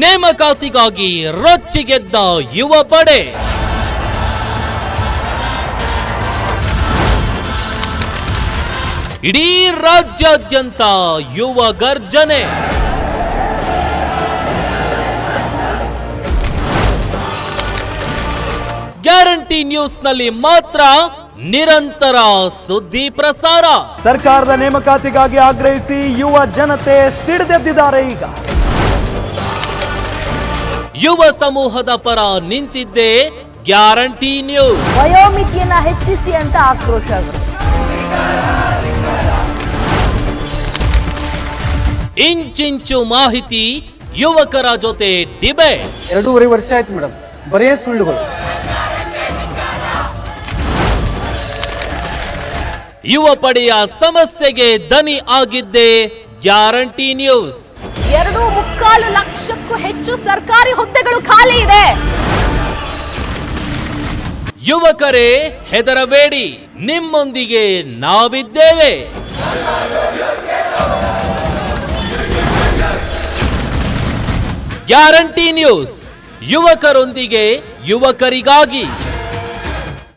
ನೇಮಕಾತಿಗಾಗಿ ರೊಚ್ಚಿಗೆದ್ದ ಯುವ ಪಡೆ. ಇಡೀ ರಾಜ್ಯಾದ್ಯಂತ ಯುವ ಗರ್ಜನೆ. ಗ್ಯಾರಂಟಿ ನ್ಯೂಸ್ನಲ್ಲಿ ಮಾತ್ರ ನಿರಂತರ ಸುದ್ದಿ ಪ್ರಸಾರ. ಸರ್ಕಾರದ ನೇಮಕಾತಿಗಾಗಿ ಆಗ್ರಹಿಸಿ ಯುವ ಜನತೆ ಸಿಡಿದೆದ್ದಿದ್ದಾರೆ. ಈಗ ಯುವ ಸಮೂಹದ ಪರ ನಿಂತಿದ್ದೆ ಗ್ಯಾರಂಟಿ ನ್ಯೂಸ್. ವಯೋಮಿತಿಯನ್ನ ಹೆಚ್ಚಿಸಿ ಅಂತ ಆಕ್ರೋಶ. ಇಂಚಿಂಚು ಮಾಹಿತಿ, ಯುವಕರ ಜೊತೆ ಡಿಬೇಟ್. 2.5 ವರ್ಷ ಆಯ್ತು ಮೇಡಮ್, ಬರೇ ಸುಳ್ಳುಗಳು. ಯುವ ಪಡೆಯ ಸಮಸ್ಯೆಗೆ ದನಿ ಆಗಿದ್ದೆ ಗ್ಯಾರಂಟಿ ನ್ಯೂಸ್. 2.25 ಲಕ್ಷಕ್ಕೂ ಹೆಚ್ಚು ಸರ್ಕಾರಿ ಹುದ್ದೆಗಳು ಖಾಲಿ ಇದೆ. ಯುವಕರೇ ಹೆದರಬೇಡಿ, ನಿಮ್ಮೊಂದಿಗೆ ನಾವಿದ್ದೇವೆ. ಗ್ಯಾರಂಟಿ ನ್ಯೂಸ್, ಯುವಕರೊಂದಿಗೆ ಯುವಕರಿಗಾಗಿ.